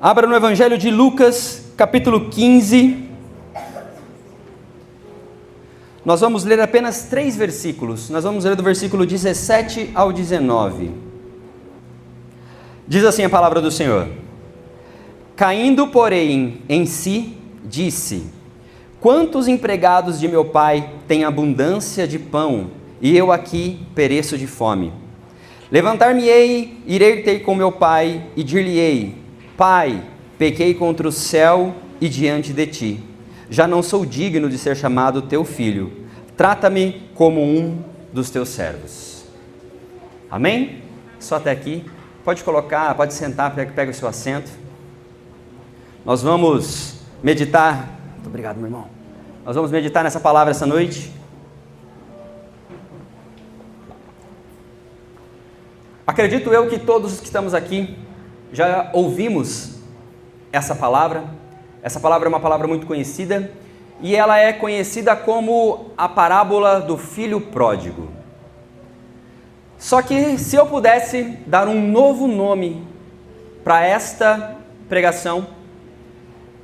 Abra no Evangelho de Lucas, capítulo 15. Nós vamos ler apenas 3 versículos. Nós vamos ler do versículo 17 ao 19. Diz assim a palavra do Senhor: Caindo, porém, em si, disse: Quantos empregados de meu pai têm abundância de pão, e eu aqui pereço de fome? Levantar-me-ei, irei ter com meu pai, e dir-lhe-ei: Pai, pequei contra o céu e diante de ti. Já não sou digno de ser chamado teu filho. Trata-me como um dos teus servos. Amém? Só até aqui. Pode colocar, pode sentar, pega o seu assento. Nós vamos meditar. Muito obrigado, meu irmão. Nós vamos meditar nessa palavra essa noite. Acredito eu que todos os que estamos aqui já ouvimos essa palavra. Essa palavra é uma palavra muito conhecida e ela é conhecida como a parábola do filho pródigo. Só que se eu pudesse dar um novo nome para esta pregação,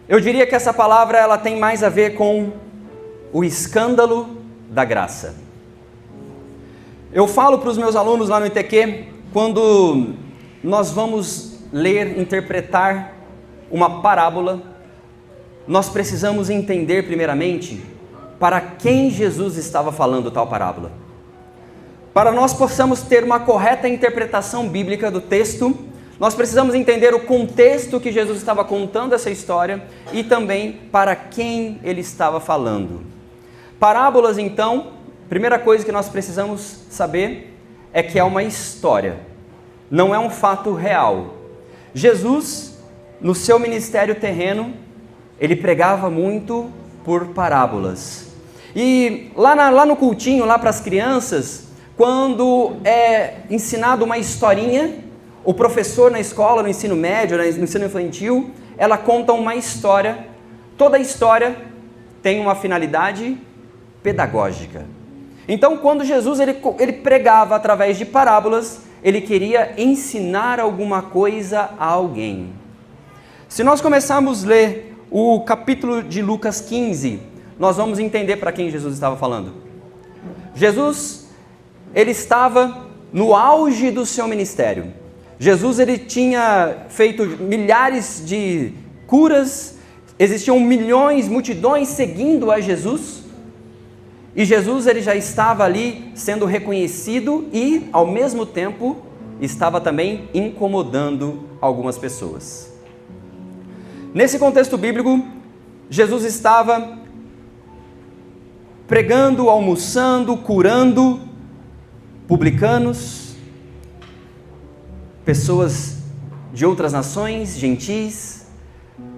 eu diria que essa palavra ela tem mais a ver com o escândalo da graça. Eu falo para os meus alunos lá no ITQ, quando nós vamos ler, interpretar uma parábola, nós precisamos entender primeiramente para quem Jesus estava falando tal parábola. Para nós possamos ter uma correta interpretação bíblica do texto, nós precisamos entender o contexto que Jesus estava contando essa história e também para quem ele estava falando. Parábolas, então, primeira coisa que nós precisamos saber é que é uma história, não é um fato real. Jesus, no seu ministério terreno, ele pregava muito por parábolas. E lá no cultinho, lá para as crianças, quando é ensinado uma historinha, o professor na escola, no ensino médio, no ensino infantil, ela conta uma história. Toda história tem uma finalidade pedagógica. Então, quando Jesus ele pregava através de parábolas, ele queria ensinar alguma coisa a alguém. Se nós começarmos a ler o capítulo de Lucas 15, nós vamos entender para quem Jesus estava falando. Jesus, ele estava no auge do seu ministério. Jesus, ele tinha feito milhares de curas, existiam milhões, multidões seguindo a Jesus. E Jesus ele já estava ali sendo reconhecido e, ao mesmo tempo, estava também incomodando algumas pessoas. Nesse contexto bíblico, Jesus estava pregando, almoçando, curando publicanos, pessoas de outras nações, gentis,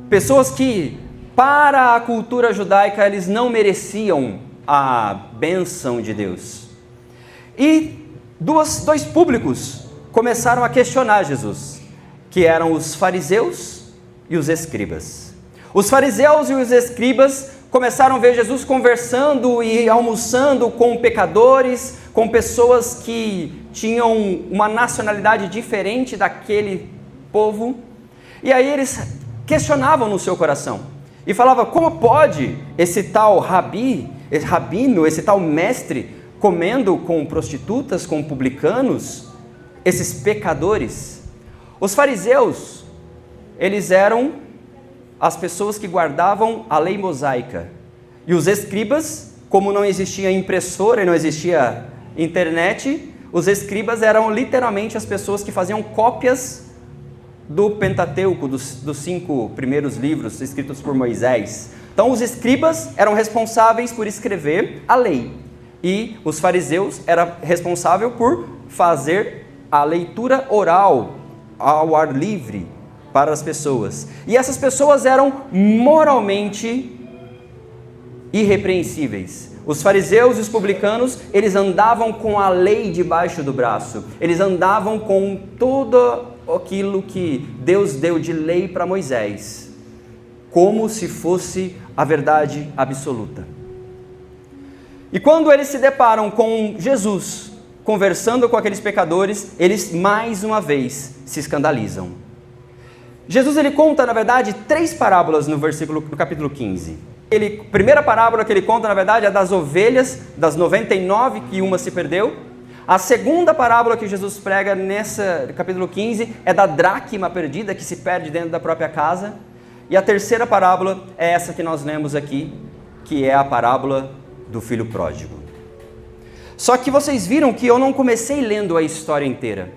pessoas que, para a cultura judaica, eles não mereciam a bênção de Deus. E dois públicos começaram a questionar Jesus, que eram os fariseus e os escribas. Os fariseus e os escribas começaram a ver Jesus conversando e almoçando com pecadores, com pessoas que tinham uma nacionalidade diferente daquele povo. E aí eles questionavam no seu coração e falavam: como pode esse tal rabino, esse tal mestre, comendo com prostitutas, com publicanos, esses pecadores? Os fariseus, eles eram as pessoas que guardavam a lei mosaica. E os escribas, como não existia impressora e não existia internet, os escribas eram literalmente as pessoas que faziam cópias do Pentateuco, dos 5 primeiros livros escritos por Moisés. Então os escribas eram responsáveis por escrever a lei e os fariseus eram responsáveis por fazer a leitura oral ao ar livre para as pessoas. E essas pessoas eram moralmente irrepreensíveis. Os fariseus e os publicanos, eles andavam com a lei debaixo do braço. Eles andavam com tudo aquilo que Deus deu de lei para Moisés, como se fosse a verdade absoluta. E quando eles se deparam com Jesus conversando com aqueles pecadores, eles mais uma vez se escandalizam. Jesus ele conta, na verdade, 3 parábolas no capítulo 15. A primeira parábola que ele conta, na verdade, é das ovelhas, das 99 que uma se perdeu. A segunda parábola que Jesus prega nesse capítulo 15 é da dracma perdida que se perde dentro da própria casa. E a terceira parábola é essa que nós lemos aqui, que é a parábola do filho pródigo. Só que vocês viram que eu não comecei lendo a história inteira.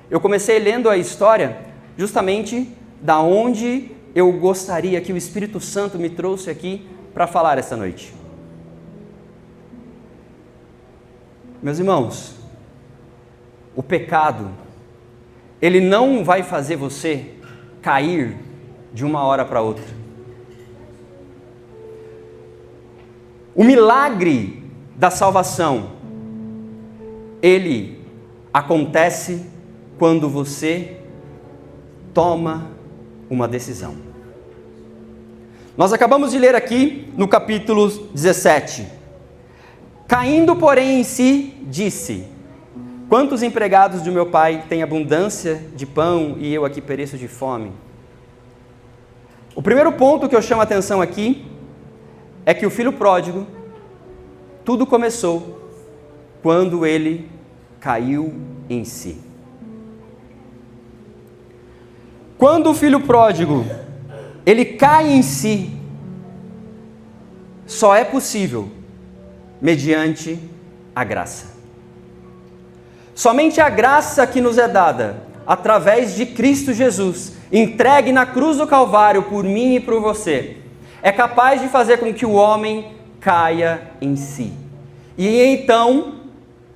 Eu comecei lendo a história justamente da onde eu gostaria que o Espírito Santo me trouxe aqui para falar esta noite. Meus irmãos, o pecado, ele não vai fazer você cair de uma hora para outra. O milagre da salvação, ele acontece quando você toma uma decisão. Nós acabamos de ler aqui no capítulo 17. Caindo, porém, em si, disse: quantos empregados do meu pai têm abundância de pão e eu aqui pereço de fome? O primeiro ponto que eu chamo a atenção aqui é que o filho pródigo, tudo começou quando ele caiu em si. Quando o filho pródigo, ele cai em si, só é possível mediante a graça. Somente a graça que nos é dada através de Cristo Jesus, entregue na cruz do Calvário por mim e por você, é capaz de fazer com que o homem caia em si. E então,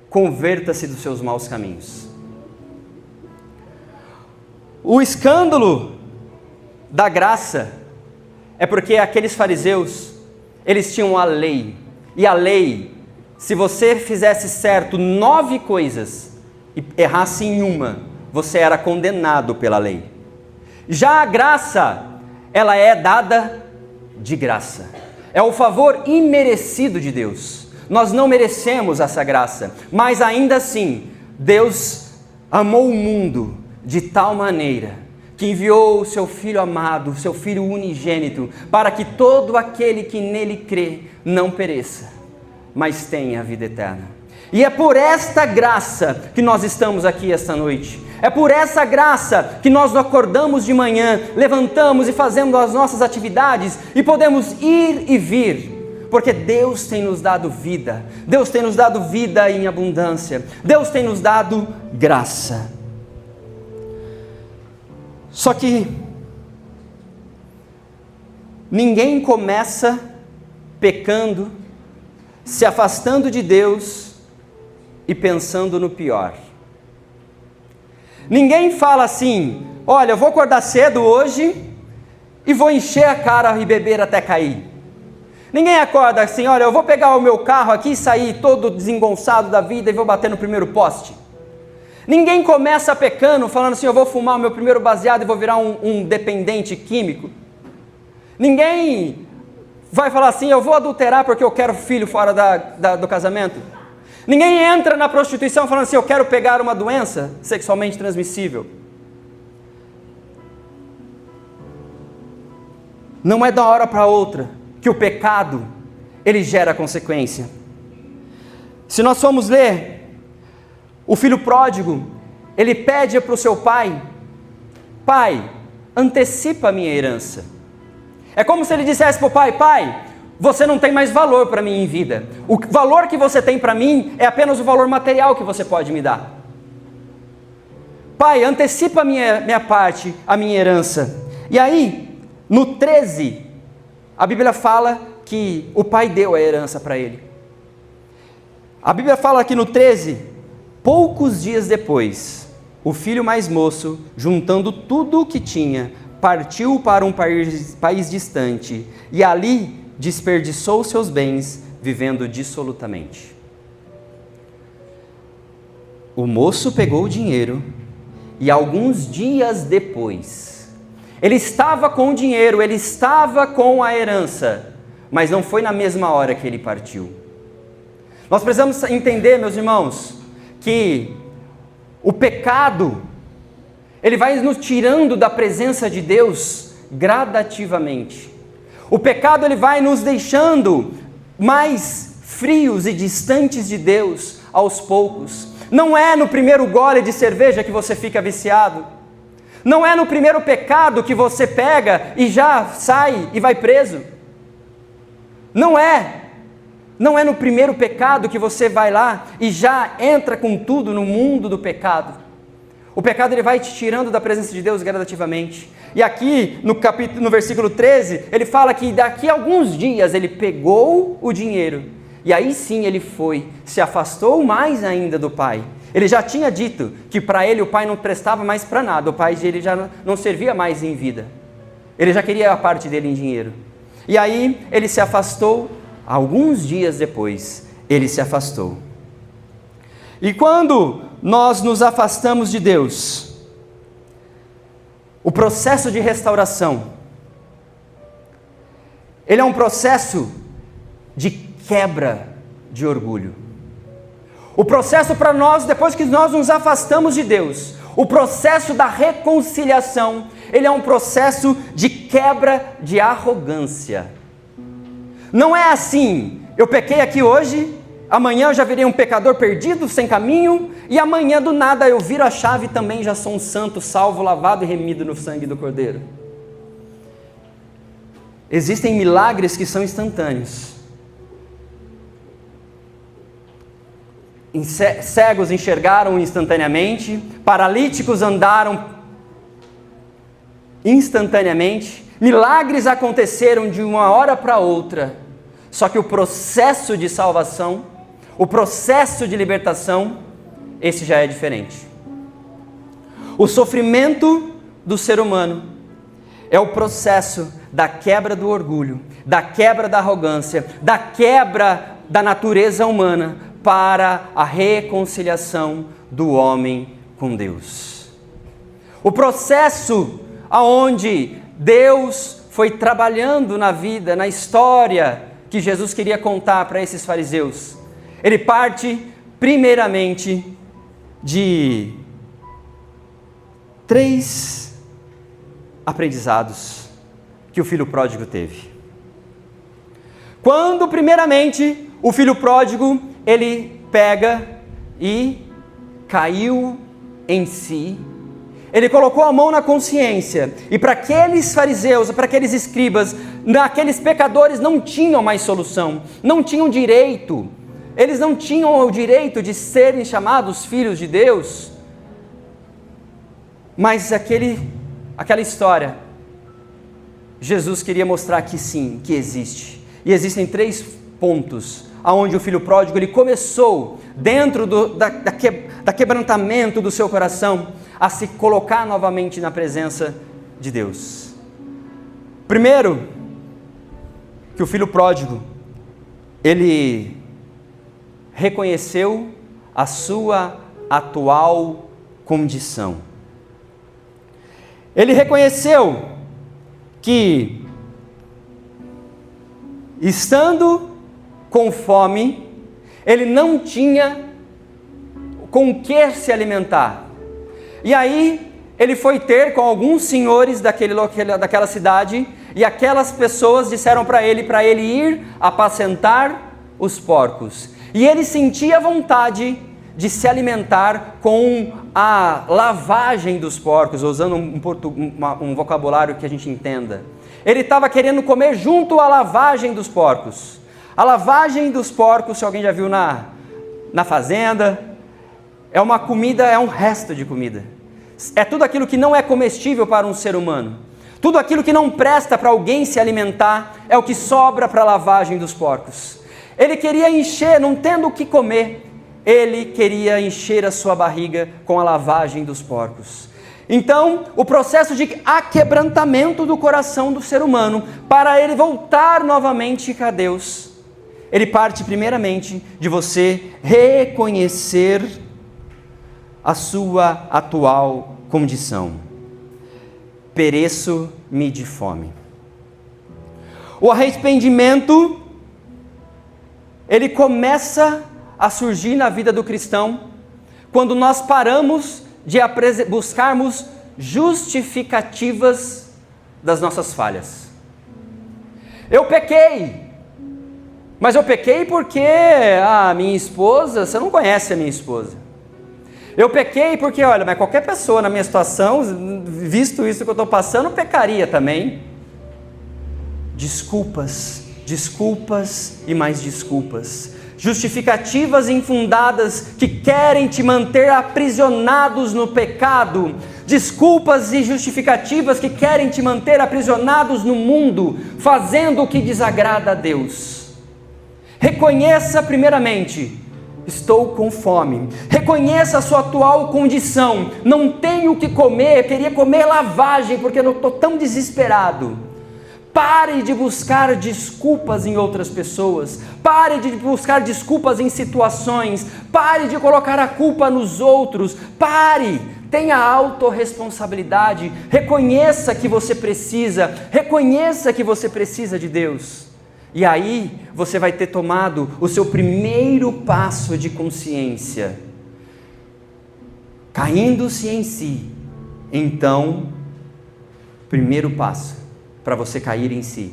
converta-se dos seus maus caminhos. O escândalo da graça é porque aqueles fariseus, eles tinham a lei. E a lei, se você fizesse certo 9 coisas e errasse em uma, você era condenado pela lei. Já a graça, ela é dada de graça. É o favor imerecido de Deus. Nós não merecemos essa graça, mas ainda assim, Deus amou o mundo de tal maneira que enviou o seu Filho amado, o seu Filho unigênito, para que todo aquele que nele crê não pereça, mas tenha a vida eterna. E é por esta graça que nós estamos aqui esta noite. É por essa graça que nós acordamos de manhã, levantamos e fazemos as nossas atividades e podemos ir e vir. Porque Deus tem nos dado vida, Deus tem nos dado vida em abundância, Deus tem nos dado graça. Só que ninguém começa pecando, se afastando de Deus e pensando no pior. Ninguém fala assim: olha, eu vou acordar cedo hoje e vou encher a cara e beber até cair. Ninguém acorda assim: olha, eu vou pegar o meu carro aqui e sair todo desengonçado da vida e vou bater no primeiro poste. Ninguém começa pecando falando assim: eu vou fumar o meu primeiro baseado e vou virar um dependente químico. Ninguém vai falar assim: eu vou adulterar porque eu quero filho fora do casamento. Ninguém entra na prostituição falando assim: eu quero pegar uma doença sexualmente transmissível. Não é da hora para outra que o pecado, ele gera consequência. Se nós formos ler, o filho pródigo, ele pede para o seu pai: pai, antecipa a minha herança. É como se ele dissesse para o pai: pai, você não tem mais valor para mim em vida. O valor que você tem para mim é apenas o valor material que você pode me dar. Pai, antecipa a minha parte, a minha herança. E aí, no 13, a Bíblia fala que o pai deu a herança para ele. A Bíblia fala aqui no 13, poucos dias depois, o filho mais moço, juntando tudo o que tinha, partiu para um país distante e ali desperdiçou seus bens, vivendo dissolutamente. O moço pegou o dinheiro e alguns dias depois, ele estava com o dinheiro, ele estava com a herança, mas não foi na mesma hora que ele partiu. Nós precisamos entender, meus irmãos, que o pecado, ele vai nos tirando da presença de Deus gradativamente. O pecado ele vai nos deixando mais frios e distantes de Deus aos poucos. Não é no primeiro gole de cerveja que você fica viciado. Não é no primeiro pecado que você pega e já sai e vai preso. Não é no primeiro pecado que você vai lá e já entra com tudo no mundo do pecado. O pecado ele vai te tirando da presença de Deus gradativamente. E aqui no versículo 13, ele fala que daqui a alguns dias ele pegou o dinheiro. E aí sim ele se afastou mais ainda do pai. Ele já tinha dito que para ele o pai não prestava mais para nada. O pai dele já não servia mais em vida. Ele já queria a parte dele em dinheiro. E aí ele se afastou. Alguns dias depois, ele se afastou. E quando nós nos afastamos de Deus, o processo de restauração, ele é um processo de quebra de orgulho. O processo para nós, depois que nós nos afastamos de Deus, o processo da reconciliação, ele é um processo de quebra de arrogância. Não é assim, eu pequei aqui hoje, amanhã eu já virei um pecador perdido, sem caminho, e amanhã do nada eu viro a chave e também já sou um santo, salvo, lavado e remido no sangue do Cordeiro. Existem milagres que são instantâneos. Cegos enxergaram instantaneamente, paralíticos andaram instantaneamente, milagres aconteceram de uma hora para outra. Só que o processo de salvação, o processo de libertação, esse já é diferente. O sofrimento do ser humano é o processo da quebra do orgulho, da quebra da arrogância, da quebra da natureza humana para a reconciliação do homem com Deus. O processo aonde Deus foi trabalhando na vida, na história que Jesus queria contar para esses fariseus. Ele parte primeiramente de 3 aprendizados que o filho pródigo teve. Quando primeiramente o filho pródigo, ele pega e caiu em si, ele colocou a mão na consciência, e para aqueles fariseus, para aqueles escribas, aqueles pecadores não tinham mais solução, não tinham direito, eles não tinham o direito de serem chamados filhos de Deus, mas aquela história, Jesus queria mostrar que sim, que existe, e existem 3 pontos, aonde o filho pródigo, ele começou, dentro da quebrantamento do seu coração, a se colocar novamente na presença de Deus. Primeiro, que o filho pródigo, ele reconheceu a sua atual condição. Ele reconheceu que, estando com fome, ele não tinha com o que se alimentar. E aí, ele foi ter com alguns senhores daquela cidade, e aquelas pessoas disseram para ele ir apacentar os porcos. E ele sentia vontade de se alimentar com a lavagem dos porcos, usando um vocabulário que a gente entenda. Ele estava querendo comer junto à lavagem dos porcos. A lavagem dos porcos, se alguém já viu na fazenda, é uma comida, é um resto de comida. É tudo aquilo que não é comestível para um ser humano. Tudo aquilo que não presta para alguém se alimentar é o que sobra para a lavagem dos porcos. Ele queria encher, não tendo o que comer, ele queria encher a sua barriga com a lavagem dos porcos. Então, o processo de aquebrantamento do coração do ser humano, para ele voltar novamente a Deus, ele parte primeiramente de você reconhecer a sua atual condição. Pereço-me de fome. O arrependimento, ele começa a surgir na vida do cristão quando nós paramos de buscarmos justificativas das nossas falhas. Eu pequei, mas eu pequei porque a minha esposa, você não conhece a minha esposa. Eu pequei porque, olha, mas qualquer pessoa na minha situação, visto isso que eu estou passando, pecaria também. Desculpas, desculpas e mais desculpas. Justificativas infundadas que querem te manter aprisionados no pecado. Desculpas e justificativas que querem te manter aprisionados no mundo, fazendo o que desagrada a Deus. Reconheça primeiramente: estou com fome. Reconheça a sua atual condição. Não tenho o que comer, queria comer lavagem porque eu estou tão desesperado. Pare de buscar desculpas em outras pessoas. Pare de buscar desculpas em situações. Pare de colocar a culpa nos outros. Pare. Tenha autorresponsabilidade. Reconheça que você precisa. Reconheça que você precisa de Deus. E aí você vai ter tomado o seu primeiro passo de consciência. Caindo-se em si. Então, primeiro passo para você cair em si.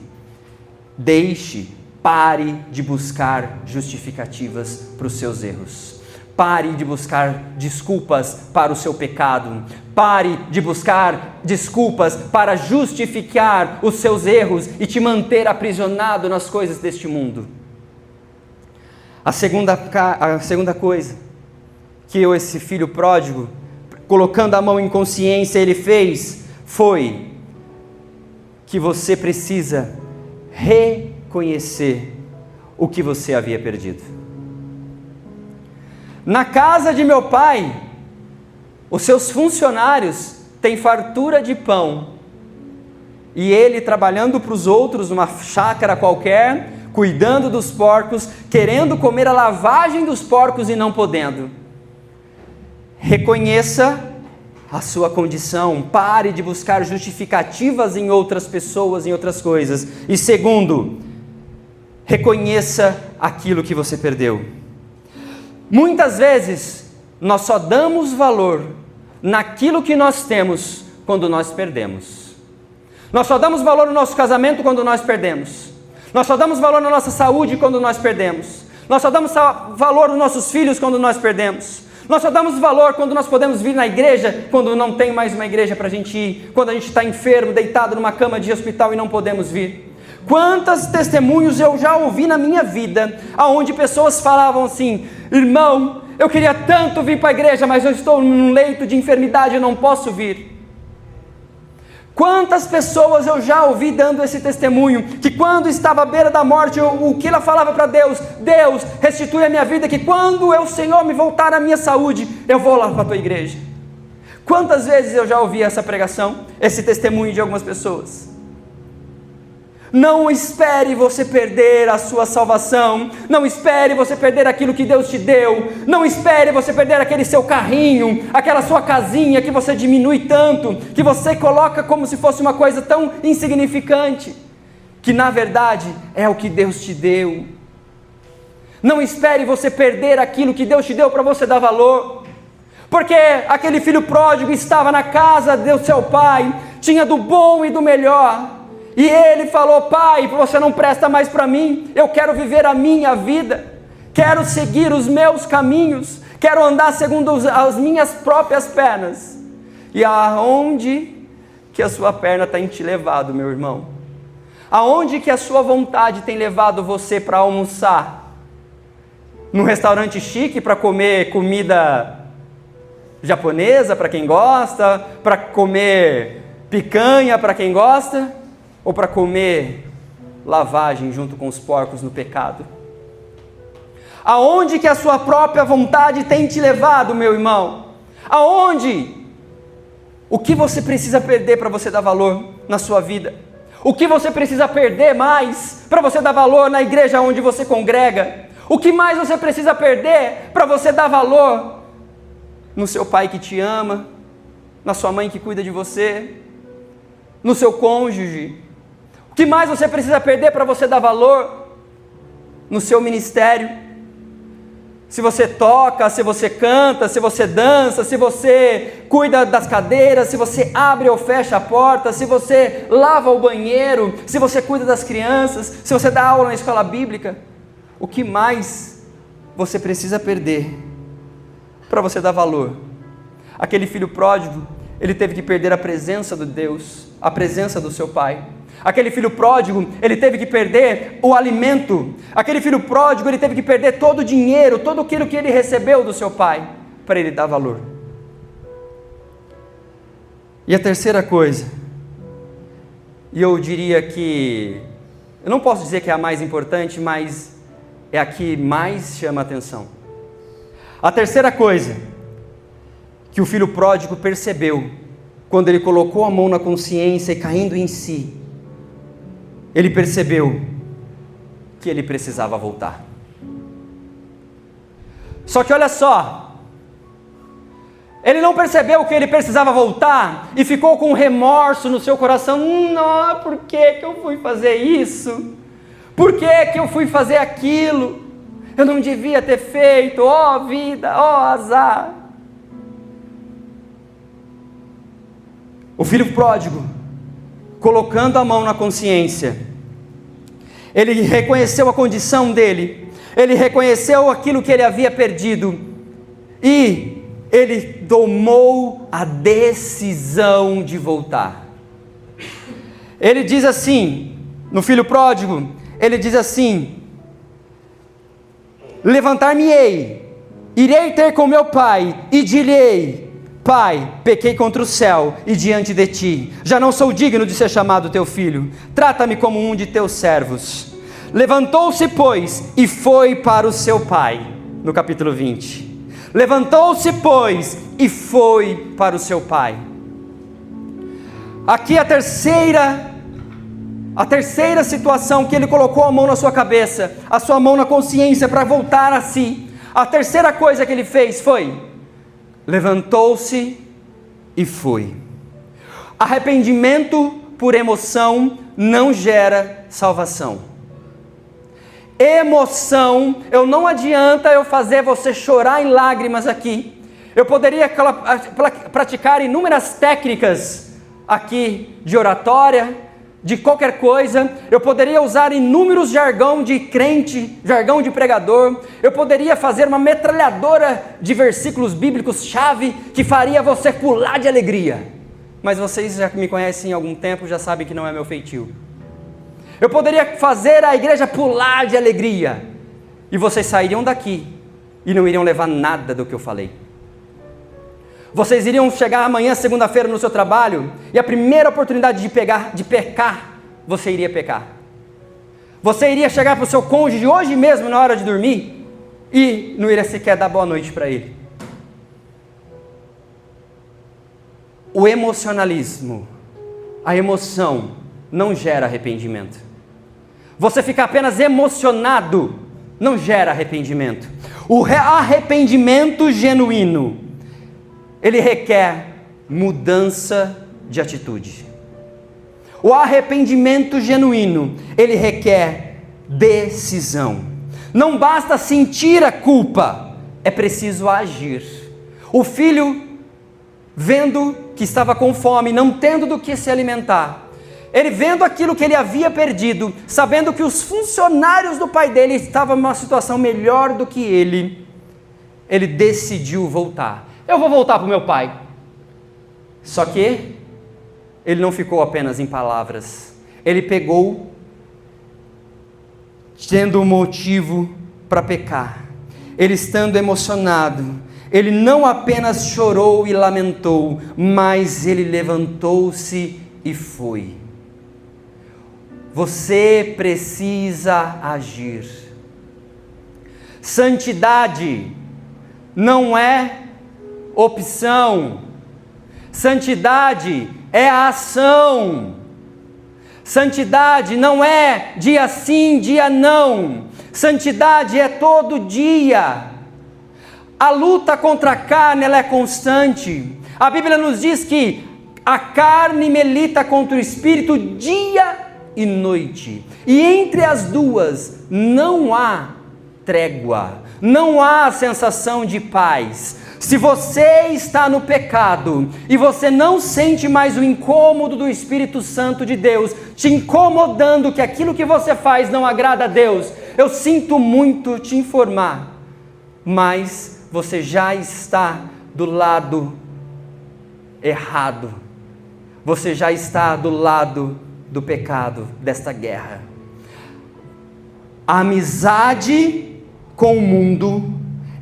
Pare de buscar justificativas para os seus erros. Pare de buscar desculpas para o seu pecado. Pare de buscar desculpas para justificar os seus erros e te manter aprisionado nas coisas deste mundo. A segunda coisa que esse filho pródigo, colocando a mão em consciência, ele fez, foi que você precisa reconhecer o que você havia perdido. Na casa de meu pai, os seus funcionários têm fartura de pão, e ele trabalhando para os outros numa chácara qualquer, cuidando dos porcos, querendo comer a lavagem dos porcos e não podendo. Reconheça a sua condição, pare de buscar justificativas em outras pessoas, em outras coisas. E segundo, reconheça aquilo que você perdeu. Muitas vezes, nós só damos valor naquilo que nós temos quando nós perdemos. Nós só damos valor no nosso casamento quando nós perdemos. Nós só damos valor na nossa saúde quando nós perdemos. Nós só damos valor nos nossos filhos quando nós perdemos. Nós só damos valor quando nós podemos vir na igreja, quando não tem mais uma igreja para a gente ir, quando a gente está enfermo, deitado numa cama de hospital e não podemos vir. Quantos testemunhos eu já ouvi na minha vida, onde pessoas falavam assim: irmão, eu queria tanto vir para a igreja, mas eu estou num leito de enfermidade e não posso vir. Quantas pessoas eu já ouvi dando esse testemunho, que quando estava à beira da morte, o que ela falava para Deus: Deus, restitui a minha vida, que quando o Senhor me voltar à minha saúde, eu vou lá para a tua igreja. Quantas vezes eu já ouvi essa pregação, esse testemunho de algumas pessoas? Não espere você perder a sua salvação, não espere você perder aquilo que Deus te deu, não espere você perder aquele seu carrinho, aquela sua casinha que você diminui tanto, que você coloca como se fosse uma coisa tão insignificante, que na verdade é o que Deus te deu. Não espere você perder aquilo que Deus te deu para você dar valor, porque aquele filho pródigo estava na casa do seu pai, tinha do bom e do melhor, e ele falou: pai, você não presta mais para mim, eu quero viver a minha vida, quero seguir os meus caminhos, quero andar segundo as minhas próprias pernas. E aonde que a sua perna tem te levado, meu irmão? Aonde que a sua vontade tem levado você para almoçar? Num restaurante chique para comer comida japonesa para quem gosta, para comer picanha para quem gosta, ou para comer lavagem junto com os porcos no pecado? Aonde que a sua própria vontade tem te levado, meu irmão? Aonde? O que você precisa perder para você dar valor na sua vida? O que você precisa perder mais para você dar valor na igreja onde você congrega? O que mais você precisa perder para você dar valor no seu pai que te ama, na sua mãe que cuida de você, no seu cônjuge? O que mais você precisa perder para você dar valor no seu ministério? se você toca, se você canta, se você dança, se você cuida das cadeiras, se você abre ou fecha a porta, se você lava o banheiro, se você cuida das crianças, se você dá aula na escola bíblica, o que mais você precisa perder para você dar valor? Aquele filho pródigo, ele teve que perder a presença de Deus, a presença do seu pai. Aquele filho pródigo, ele teve que perder o alimento. Aquele filho pródigo, ele teve que perder todo o dinheiro, todo aquilo que ele recebeu do seu pai, para ele dar valor. E a terceira coisa, e eu diria que, eu não posso dizer que é a mais importante, mas é a que mais chama a atenção. A terceira coisa que o filho pródigo percebeu, quando ele colocou a mão na consciência e caindo em si, ele percebeu que ele precisava voltar. Só que olha só, ele não percebeu que ele precisava voltar e ficou com remorso no seu coração. Não, por que eu fui fazer isso? Por que eu fui fazer aquilo? Eu não devia ter feito, ó vida, ó azar. O filho pródigo, colocando a mão na consciência, ele reconheceu a condição dele, ele reconheceu aquilo que ele havia perdido, e ele tomou a decisão de voltar. Ele diz assim, no filho pródigo, ele diz assim: levantar-me-ei, irei ter com meu pai, e direi: Pai, pequei contra o céu e diante de ti, já não sou digno de ser chamado teu filho, trata-me como um de teus servos. Levantou-se, pois, e foi para o seu pai, no capítulo 20. Levantou-se, pois, e foi para o seu pai. Aqui a terceira situação que ele colocou a mão na sua cabeça, a sua mão na consciência para voltar a si. A terceira coisa que ele fez foi: levantou-se e foi. Arrependimento por emoção não gera salvação. Emoção, não adianta eu fazer você chorar em lágrimas aqui. Eu poderia praticar inúmeras técnicas aqui de oratória, de qualquer coisa. Eu poderia usar inúmeros jargão de crente, jargão de pregador. Eu poderia fazer uma metralhadora de versículos bíblicos chave que faria você pular de alegria. Mas vocês já me conhecem há algum tempo, já sabem que não é meu feitio. Eu poderia fazer a igreja pular de alegria, e vocês sairiam daqui e não iriam levar nada do que eu falei. Vocês iriam chegar amanhã, segunda-feira, no seu trabalho, e a primeira oportunidade de pecar, você iria pecar. Você iria chegar para o seu cônjuge hoje mesmo, na hora de dormir, e não iria sequer dar boa noite para ele. O emocionalismo, a emoção, não gera arrependimento. Você ficar apenas emocionado não gera arrependimento. O arrependimento genuíno, ele requer mudança de atitude. O arrependimento genuíno, ele requer decisão. Não basta sentir a culpa, é preciso agir. O filho, vendo que estava com fome, não tendo do que se alimentar, ele vendo aquilo que ele havia perdido, sabendo que os funcionários do pai dele estavam numa situação melhor do que ele decidiu voltar. Eu vou voltar para o meu pai. Só que ele não ficou apenas em palavras. Ele pegou, tendo um motivo para pecar. Ele estando emocionado, ele não apenas chorou e lamentou, mas ele levantou-se e foi. Você precisa agir. Santidade não é opção. Santidade é a ação. Santidade não é dia sim, dia não. Santidade é todo dia. A luta contra a carne, ela é constante. A Bíblia nos diz que a carne milita contra o espírito dia e noite. E entre as duas não há trégua, não há sensação de paz. Se você está no pecado e você não sente mais o incômodo do Espírito Santo de Deus te incomodando que aquilo que você faz não agrada a Deus, eu sinto muito te informar, mas você já está do lado errado. Você já está do lado do pecado, desta guerra. A amizade com o mundo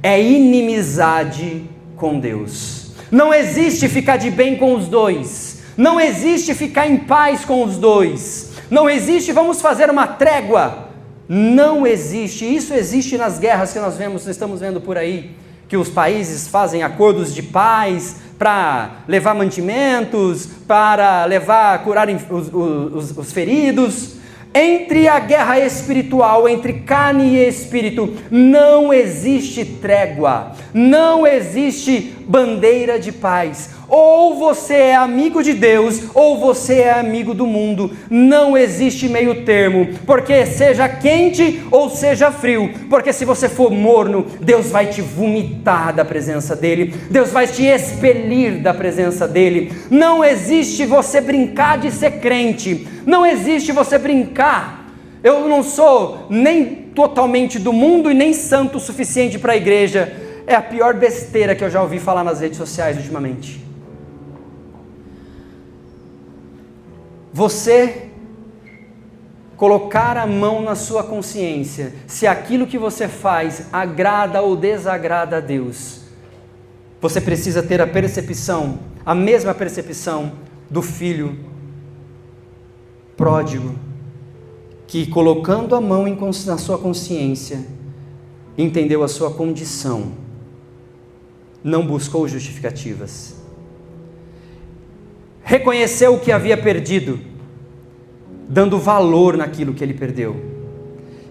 é inimizade com Deus. Não existe ficar de bem com os dois. Não existe ficar em paz com os dois. Não existe vamos fazer uma trégua. Não existe. Isso existe nas guerras que nós estamos vendo por aí, que os países fazem acordos de paz para levar mantimentos, para curar os feridos. Entre a guerra espiritual, entre carne e espírito, não existe trégua, não existe bandeira de paz. Ou você é amigo de Deus, ou você é amigo do mundo. Não existe meio termo, porque seja quente ou seja frio, porque se você for morno, Deus vai te vomitar da presença dEle, Deus vai te expelir da presença dEle. Não existe você brincar de ser crente, não existe você brincar. Eu não sou nem totalmente do mundo e nem santo o suficiente para a igreja. É a pior besteira que eu já ouvi falar nas redes sociais ultimamente. Você colocar a mão na sua consciência, se aquilo que você faz agrada ou desagrada a Deus. Você precisa ter a mesma percepção do filho pródigo, que colocando a mão na sua consciência, entendeu a sua condição, não buscou justificativas. Reconheceu o que havia perdido, dando valor naquilo que ele perdeu.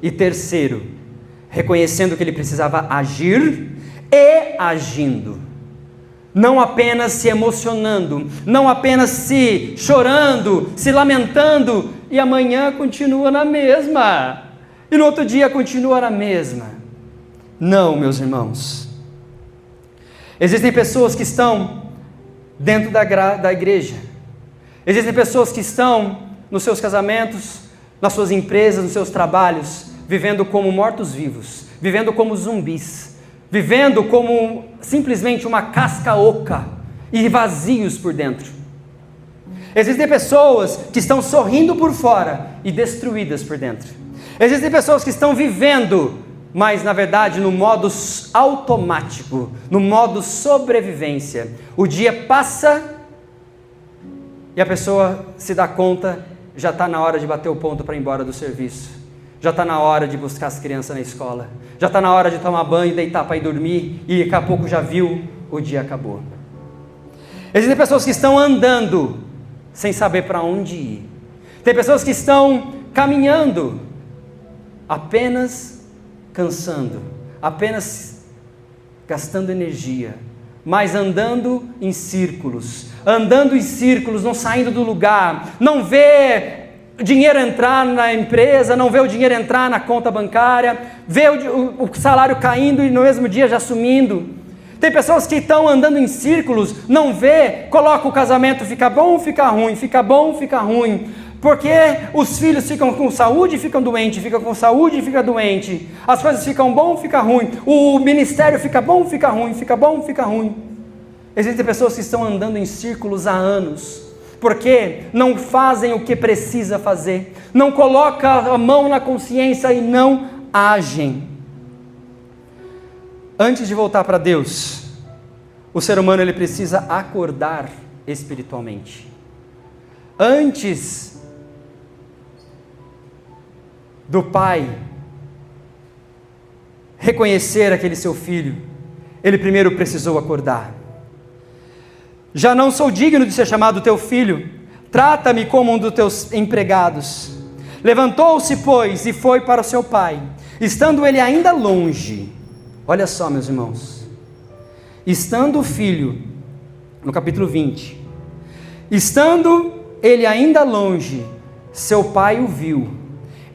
E terceiro, reconhecendo que ele precisava agir e agindo. Não apenas se emocionando, não apenas se chorando, se lamentando, e amanhã continua na mesma, e no outro dia continua na mesma. Não, meus irmãos. Existem pessoas que estão dentro da igreja. Existem pessoas que estão nos seus casamentos, nas suas empresas, nos seus trabalhos, vivendo como mortos-vivos, vivendo como zumbis, vivendo como simplesmente uma casca oca e vazios por dentro. Existem pessoas que estão sorrindo por fora e destruídas por dentro. Existem pessoas que estão vivendo, mas na verdade no modo automático, no modo sobrevivência. O dia passa e a pessoa se dá conta, já está na hora de bater o ponto para ir embora do serviço. Já está na hora de buscar as crianças na escola. Já está na hora de tomar banho, deitar para ir dormir, e daqui a pouco já viu, o dia acabou. Existem pessoas que estão andando sem saber para onde ir. Tem pessoas que estão caminhando, apenas cansando, apenas gastando energia, mas andando em círculos, não saindo do lugar, não vê dinheiro entrar na empresa, não vê o dinheiro entrar na conta bancária, vê o salário caindo e no mesmo dia já sumindo. Tem pessoas que estão andando em círculos, não vê, coloca o casamento, fica bom, fica ruim, fica bom, fica ruim, porque os filhos ficam com saúde e ficam doentes, ficam com saúde e ficam doentes, as coisas ficam bom, fica ruim, o ministério fica bom, fica ruim, fica bom, fica ruim. Existem pessoas que estão andando em círculos há anos, porque não fazem o que precisa fazer, não colocam a mão na consciência e não agem. Antes de voltar para Deus, o ser humano ele precisa acordar espiritualmente. Antes do pai reconhecer aquele seu filho, ele primeiro precisou acordar. Já não sou digno de ser chamado teu filho, trata-me como um dos teus empregados. Levantou-se, pois, e foi para o seu pai, estando ele ainda longe. Olha só, meus irmãos, estando o filho, no capítulo 20, estando ele ainda longe, seu pai o viu,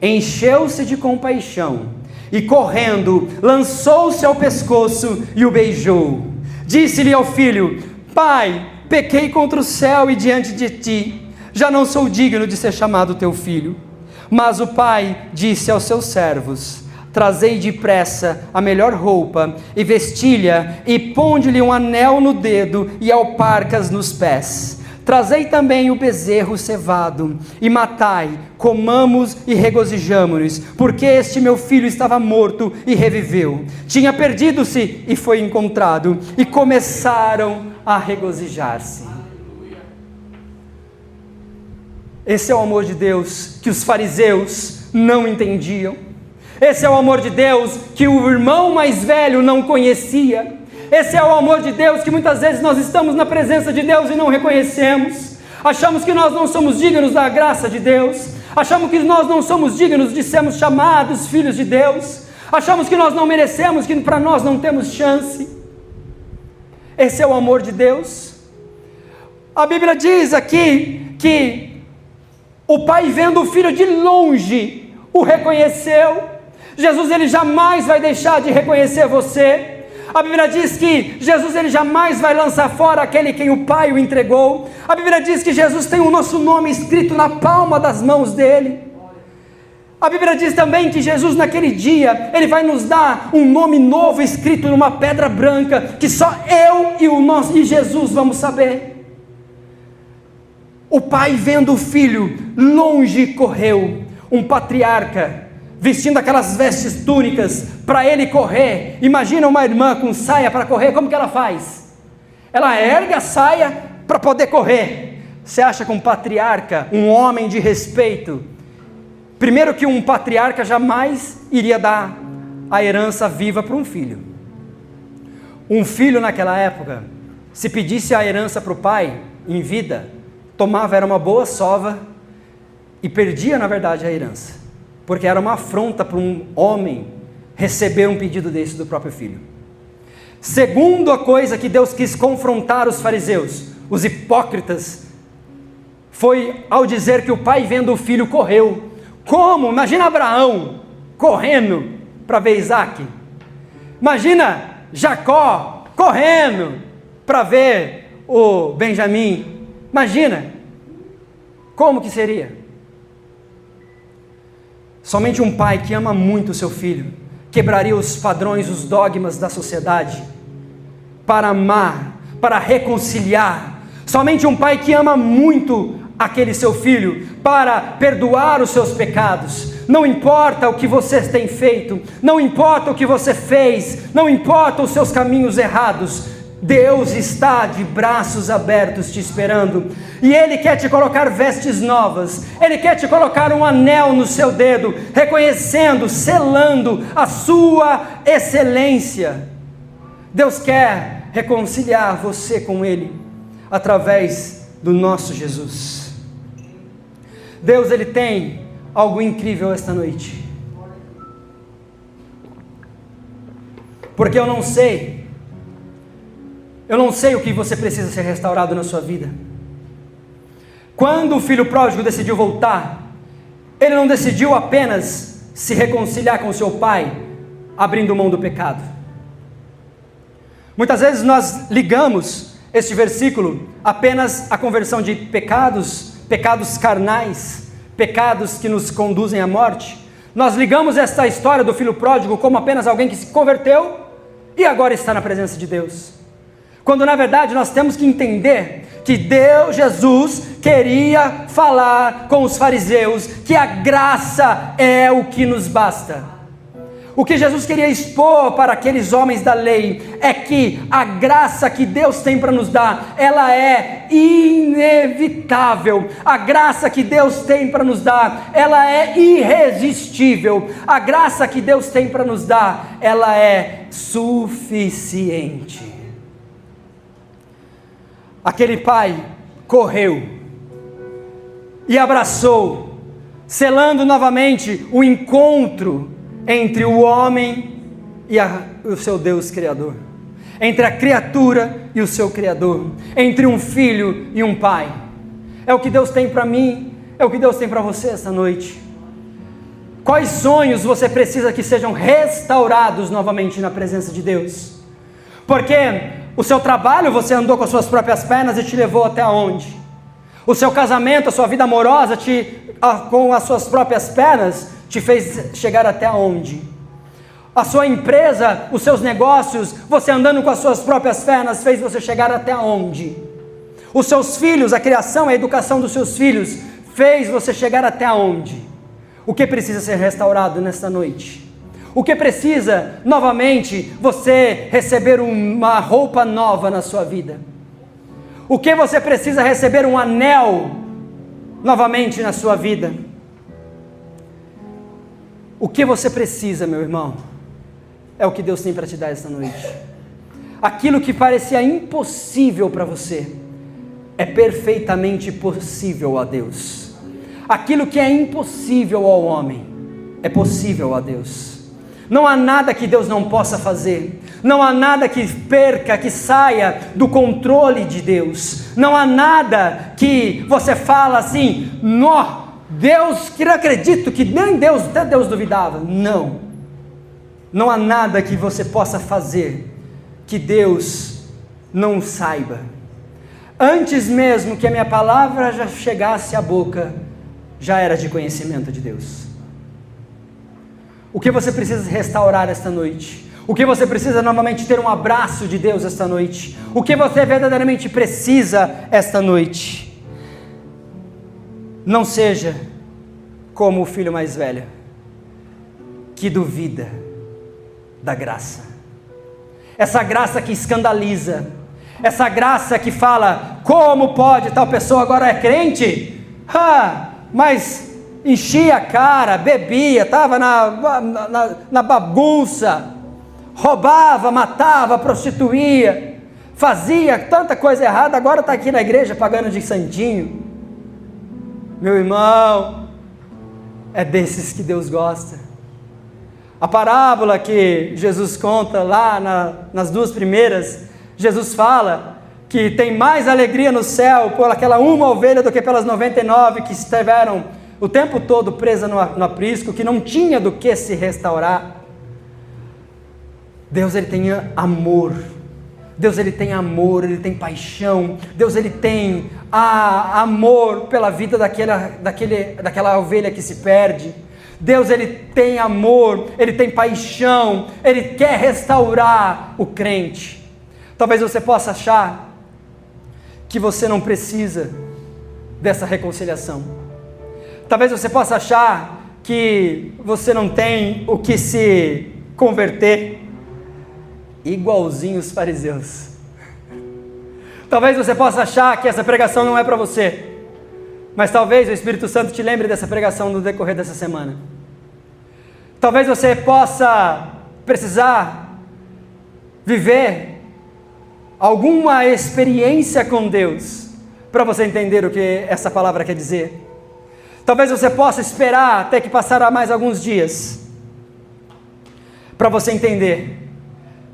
encheu-se de compaixão e correndo, lançou-se ao pescoço e o beijou. Disse-lhe ao filho: Pai, pequei contra o céu e diante de ti, já não sou digno de ser chamado teu filho. Mas o pai disse aos seus servos: Trazei depressa a melhor roupa e vestilha, e ponde-lhe um anel no dedo e alparcas nos pés. Trazei também o bezerro cevado, e matai, comamos e regozijamo-nos, porque este meu filho estava morto e reviveu, tinha perdido-se e foi encontrado, e começaram a regozijar-se. Esse é o amor de Deus que os fariseus não entendiam. Esse é o amor de Deus que o irmão mais velho não conhecia. Esse é o amor de Deus que muitas vezes nós estamos na presença de Deus e não reconhecemos. Achamos que nós não somos dignos da graça de Deus. Achamos que nós não somos dignos de sermos chamados filhos de Deus. Achamos que nós não merecemos, que para nós não temos chance. Esse é o amor de Deus. A Bíblia diz aqui que o pai, vendo o filho de longe, o reconheceu. Jesus, ele jamais vai deixar de reconhecer você. A Bíblia diz que Jesus, ele jamais vai lançar fora aquele quem o Pai o entregou. A Bíblia diz que Jesus tem o nosso nome escrito na palma das mãos dele. A Bíblia diz também que Jesus, naquele dia, ele vai nos dar um nome novo escrito numa pedra branca, que só eu e Jesus vamos saber. O pai, vendo o filho longe, correu. Um patriarca, vestindo aquelas vestes túnicas, para ele correr. Imagina uma irmã com saia para correr, como que ela faz? Ela ergue a saia para poder correr. Você acha que um patriarca, um homem de respeito, primeiro que um patriarca jamais iria dar a herança viva para um filho. Um filho naquela época, se pedisse a herança para o pai, em vida, tomava, era uma boa sova, e perdia na verdade a herança, porque era uma afronta para um homem receber um pedido desse do próprio filho. Segunda coisa que Deus quis confrontar os fariseus, os hipócritas, foi ao dizer que o pai, vendo o filho, correu. Como? Imagina Abraão correndo para ver Isaac. Imagina Jacó correndo para ver o Benjamim. Imagina como que seria. Somente um pai que ama muito o seu filho quebraria os padrões, os dogmas da sociedade para amar, para reconciliar. Somente um pai que ama muito aquele seu filho para perdoar os seus pecados. Não importa o que você tem feito, não importa o que você fez, não importa os seus caminhos errados, Deus está de braços abertos te esperando, e Ele quer te colocar vestes novas, Ele quer te colocar um anel no seu dedo, reconhecendo, selando a sua excelência. Deus quer reconciliar você com Ele, através do nosso Jesus. Deus, Ele tem algo incrível esta noite, porque eu não sei o que você precisa ser restaurado na sua vida. Quando o filho pródigo decidiu voltar, ele não decidiu apenas se reconciliar com seu pai, abrindo mão do pecado. Muitas vezes nós ligamos este versículo apenas à conversão de pecados carnais, pecados que nos conduzem à morte. Nós ligamos esta história do filho pródigo como apenas alguém que se converteu e agora está na presença de Deus. Quando na verdade nós temos que entender que Jesus queria falar com os fariseus que a graça é o que nos basta. O que Jesus queria expor para aqueles homens da lei é que a graça que Deus tem para nos dar, ela é inevitável. A graça que Deus tem para nos dar, ela é irresistível. A graça que Deus tem para nos dar, ela é suficiente. Aquele pai correu e abraçou, selando novamente o encontro entre o homem e o seu Deus Criador, entre a criatura e o seu Criador, entre um filho e um pai. É o que Deus tem para mim, é o que Deus tem para você esta noite. Quais sonhos você precisa que sejam restaurados novamente na presença de Deus? Porque o seu trabalho você andou com as suas próprias pernas e te levou até onde? O seu casamento, a sua vida amorosa com as suas próprias pernas te fez chegar até onde? A sua empresa, os seus negócios, você andando com as suas próprias pernas fez você chegar até onde? Os seus filhos, a criação, a educação dos seus filhos fez você chegar até onde? O que precisa ser restaurado nesta noite? O que precisa, novamente, você receber uma roupa nova na sua vida? O que você precisa receber um anel novamente na sua vida? O que você precisa, meu irmão, é o que Deus tem para te dar esta noite. Aquilo que parecia impossível para você, é perfeitamente possível a Deus. Aquilo que é impossível ao homem, é possível a Deus. Não há nada que Deus não possa fazer. Não há nada que perca, que saia do controle de Deus. Não há nada que você fala assim, Deus, que não acredito, que nem Deus, até Deus duvidava. Não há nada que você possa fazer que Deus não saiba. Antes mesmo que a minha palavra já chegasse à boca, já era de conhecimento de Deus. O que você precisa restaurar esta noite? O que você precisa novamente ter um abraço de Deus esta noite? O que você verdadeiramente precisa esta noite? Não seja como o filho mais velho, que duvida da graça. Essa graça que escandaliza, essa graça que fala, como pode tal pessoa agora é crente? Mas enchia a cara, bebia, estava na bagunça, roubava, matava, prostituía, fazia tanta coisa errada, agora está aqui na igreja pagando de santinho. Meu irmão, é desses que Deus gosta. A parábola que Jesus conta lá nas duas primeiras, Jesus fala que tem mais alegria no céu por aquela uma ovelha do que pelas 99 que estiveram o tempo todo presa no aprisco, que não tinha do que se restaurar. Deus, Ele tem amor. Deus, Ele tem amor, Ele tem paixão. Deus, Ele tem amor pela vida daquela ovelha que se perde. Deus, Ele tem amor, Ele tem paixão, Ele quer restaurar o crente. Talvez você possa achar que você não precisa dessa reconciliação. Talvez você possa achar que você não tem o que se converter, igualzinho os fariseus. Talvez você possa achar que essa pregação não é para você, mas talvez o Espírito Santo te lembre dessa pregação no decorrer dessa semana. Talvez você possa precisar viver alguma experiência com Deus para você entender o que essa palavra quer dizer. Talvez você possa esperar até que passará mais alguns dias para você entender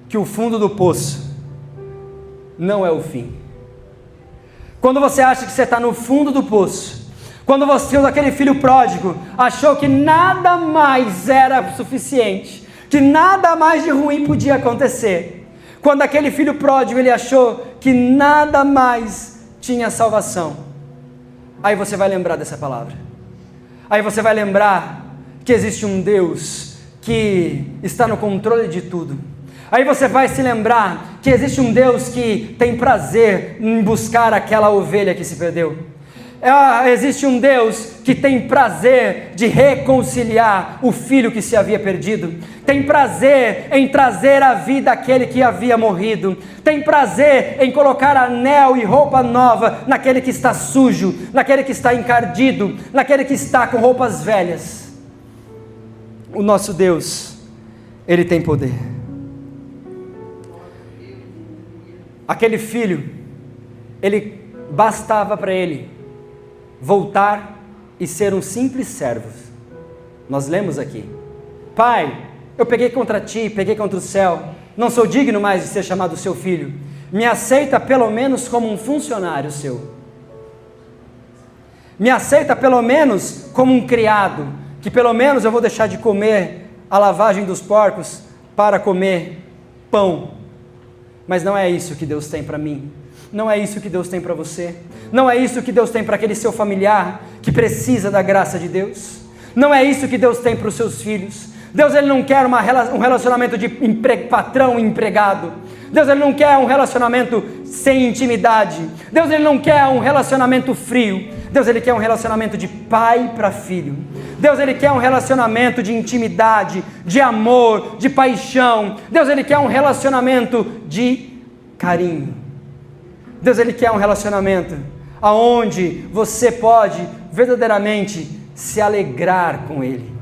que o fundo do poço não é o fim. Quando você acha que você está no fundo do poço, quando você, aquele filho pródigo, achou que nada mais era suficiente, que nada mais de ruim podia acontecer, quando aquele filho pródigo ele achou que nada mais tinha salvação, aí você vai lembrar dessa palavra. Aí você vai lembrar que existe um Deus que está no controle de tudo. Aí você vai se lembrar que existe um Deus que tem prazer em buscar aquela ovelha que se perdeu. Existe um Deus que tem prazer de reconciliar o filho que se havia perdido. Tem prazer em trazer à vida aquele que havia morrido. Tem prazer em colocar anel e roupa nova naquele que está sujo, naquele que está encardido, naquele que está com roupas velhas. O nosso Deus, Ele tem poder. Aquele filho, bastava para ele voltar e ser um simples servo. Nós lemos aqui: Pai, eu peguei contra ti, peguei contra o céu, não sou digno mais de ser chamado seu filho, me aceita pelo menos como um funcionário seu, me aceita pelo menos como um criado, que pelo menos eu vou deixar de comer a lavagem dos porcos para comer pão. Mas não é isso que Deus tem para mim. Não é isso que Deus tem para você. Não é isso que Deus tem para aquele seu familiar que precisa da graça de Deus. Não é isso que Deus tem para os seus filhos. Deus, Ele não quer um relacionamento de patrão e empregado. Deus, Ele não quer um relacionamento sem intimidade. Deus, Ele não quer um relacionamento frio. Deus, Ele quer um relacionamento de pai para filho. Deus, Ele quer um relacionamento de intimidade, de amor, de paixão. Deus, Ele quer um relacionamento de carinho. Deus, Ele quer um relacionamento aonde você pode verdadeiramente se alegrar com Ele,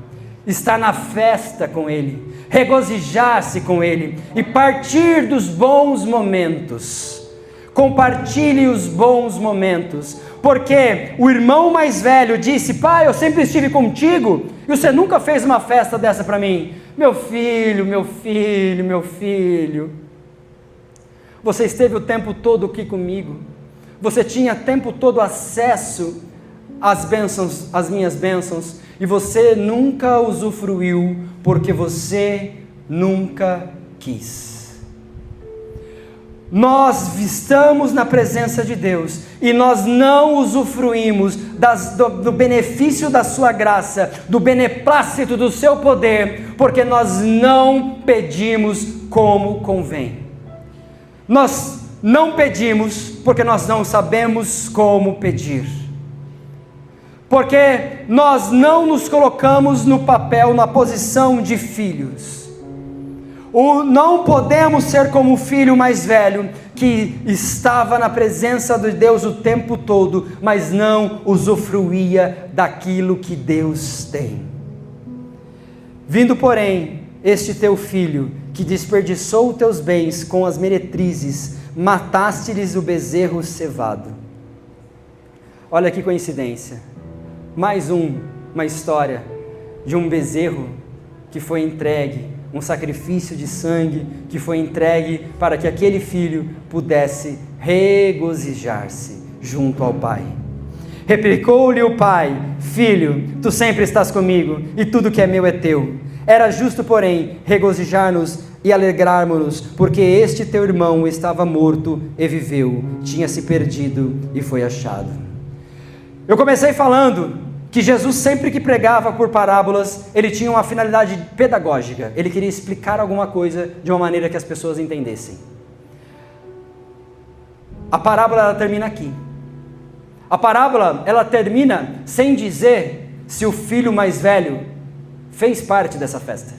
estar na festa com Ele, regozijar-se com Ele e partir dos bons momentos. Compartilhe os bons momentos, porque o irmão mais velho disse: pai, eu sempre estive contigo e você nunca fez uma festa dessa para mim. Meu filho, meu filho, meu filho, você esteve o tempo todo aqui comigo, você tinha o tempo todo acesso às bênçãos, às minhas bênçãos, e você nunca usufruiu, porque você nunca quis. Nós estamos na presença de Deus e nós não usufruímos do benefício da sua graça, do beneplácito do seu poder, porque nós não pedimos como convém. Nós não pedimos porque nós não sabemos como pedir. Porque nós não nos colocamos no papel, na posição de filhos. Não podemos ser como o filho mais velho, que estava na presença de Deus o tempo todo, mas não usufruía daquilo que Deus tem. Vindo, porém, este teu filho, que desperdiçou os teus bens com as meretrizes, mataste-lhes o bezerro cevado. Olha que coincidência. Mais uma história de um bezerro que foi entregue, um sacrifício de sangue que foi entregue para que aquele filho pudesse regozijar-se junto ao pai. Replicou-lhe o pai: filho, tu sempre estás comigo e tudo que é meu é teu. Era justo, porém, regozijar-nos e alegrarmos-nos, porque este teu irmão estava morto e viveu, tinha se perdido e foi achado. Eu comecei falando que Jesus, sempre que pregava por parábolas, ele tinha uma finalidade pedagógica. Ele queria explicar alguma coisa de uma maneira que as pessoas entendessem. A parábola, ela termina aqui. A parábola, ela termina sem dizer se o filho mais velho fez parte dessa festa.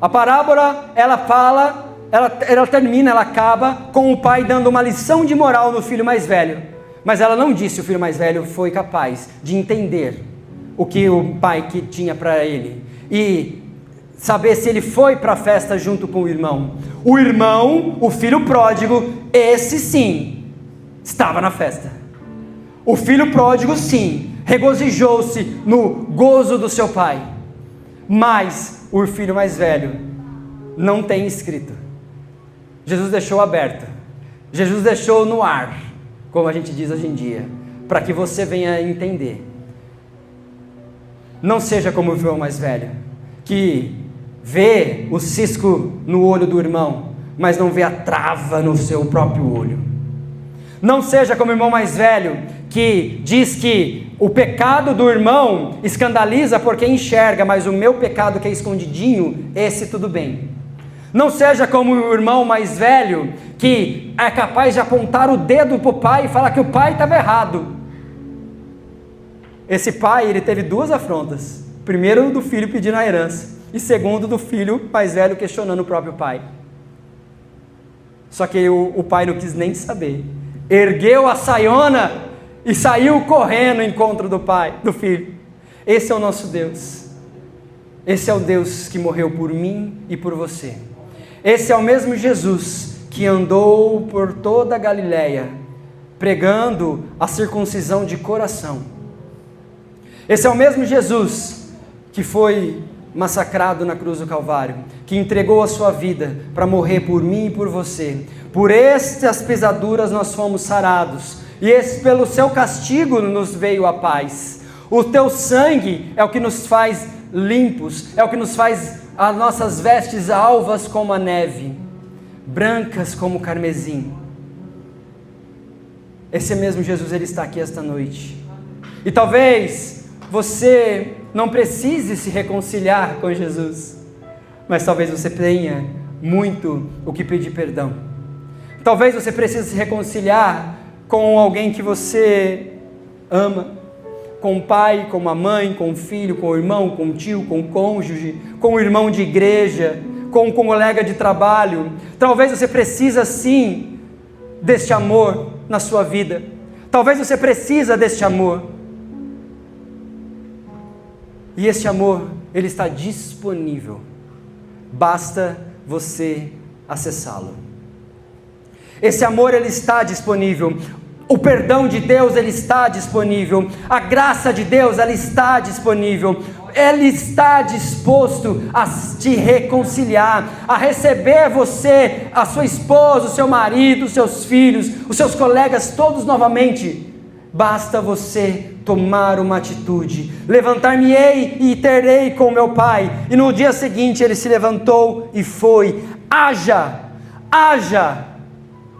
A parábola, ela fala, ela termina, ela acaba com o pai dando uma lição de moral no filho mais velho. Mas ela não disse se o filho mais velho foi capaz de entender o que o pai que tinha para ele e saber se ele foi para a festa junto com o irmão. O irmão, o filho pródigo, esse sim, estava na festa. O filho pródigo sim, regozijou-se no gozo do seu pai. Mas o filho mais velho não tem escrito. Jesus deixou aberto. Jesus deixou no ar, como a gente diz hoje em dia, para que você venha entender. Não seja como o irmão mais velho, que vê o cisco no olho do irmão, mas não vê a trava no seu próprio olho. Não seja como o irmão mais velho, que diz que o pecado do irmão escandaliza porque enxerga, mas o meu pecado que é escondidinho, esse tudo bem. Não seja como o irmão mais velho, que é capaz de apontar o dedo para o pai e falar que o pai estava errado. Esse pai, ele teve duas afrontas. Primeiro, do filho pedindo a herança. E segundo, do filho mais velho questionando o próprio pai. Só que o pai não quis nem saber. Ergueu a saiona e saiu correndo ao encontro do pai, do filho. Esse é o nosso Deus. Esse é o Deus que morreu por mim e por você. Esse é o mesmo Jesus que andou por toda a Galileia, pregando a circuncisão de coração. Esse é o mesmo Jesus que foi massacrado na cruz do Calvário, que entregou a sua vida para morrer por mim e por você. Por estas pisaduras nós fomos sarados, e pelo seu castigo nos veio a paz. O teu sangue é o que nos faz limpos, é o que nos faz as nossas vestes alvas como a neve, brancas como o carmesim. Esse mesmo Jesus, ele está aqui esta noite. E talvez você não precise se reconciliar com Jesus, mas talvez você tenha muito o que pedir perdão. Talvez você precise se reconciliar com alguém que você ama, com o pai, com a mãe, com o filho, com o irmão, com o tio, com o cônjuge, com o irmão de igreja, com o colega de trabalho. Talvez você precisa sim deste amor na sua vida. Talvez você precisa deste amor. E este amor, ele está disponível. Basta você acessá-lo. Esse amor, ele está disponível. O perdão de Deus, ele está disponível. A graça de Deus, ela está disponível. Ele está disposto a te reconciliar, a receber você, a sua esposa, o seu marido, os seus filhos, os seus colegas, todos novamente. Basta você tomar uma atitude. Levantar-me-ei e terei com meu pai. E no dia seguinte ele se levantou e foi. Haja,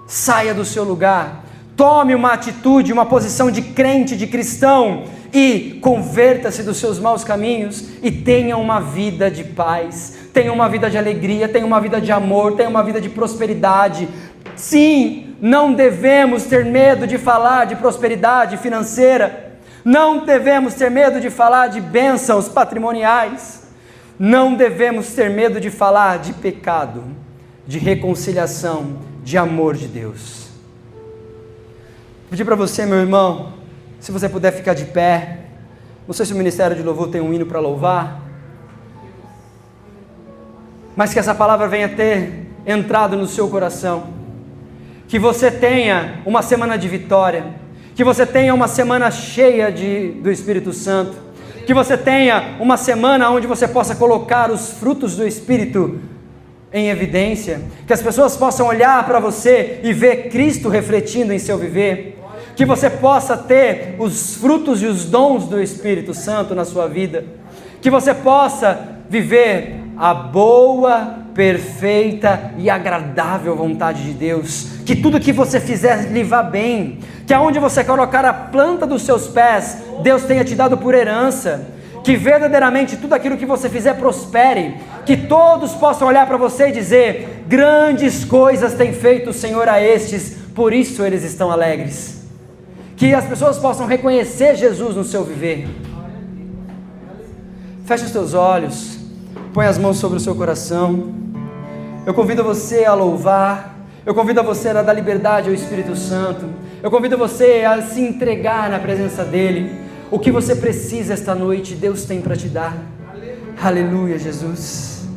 saia do seu lugar. Tome uma atitude, uma posição de crente, de cristão, e converta-se dos seus maus caminhos e tenha uma vida de paz, tenha uma vida de alegria, tenha uma vida de amor, tenha uma vida de prosperidade. Sim, não devemos ter medo de falar de prosperidade financeira, não devemos ter medo de falar de bênçãos patrimoniais, não devemos ter medo de falar de pecado, de reconciliação, de amor de Deus. Vou pedir para você, meu irmão, se você puder ficar de pé. Não sei se o Ministério de Louvor tem um hino para louvar, mas que essa palavra venha ter entrado no seu coração, que você tenha uma semana de vitória, que você tenha uma semana cheia do Espírito Santo, que você tenha uma semana onde você possa colocar os frutos do Espírito em evidência, que as pessoas possam olhar para você e ver Cristo refletindo em seu viver, que você possa ter os frutos e os dons do Espírito Santo na sua vida, que você possa viver a boa, perfeita e agradável vontade de Deus, que tudo que você fizer lhe vá bem, que aonde você colocar a planta dos seus pés, Deus tenha te dado por herança, que verdadeiramente tudo aquilo que você fizer prospere, que todos possam olhar para você e dizer: grandes coisas tem feito o Senhor a estes, por isso eles estão alegres. Que as pessoas possam reconhecer Jesus no seu viver. Feche os teus olhos, põe as mãos sobre o seu coração. Eu convido você a louvar, eu convido você a dar liberdade ao Espírito Santo, eu convido você a se entregar na presença dEle. O que você precisa esta noite, Deus tem para te dar. Aleluia, Jesus.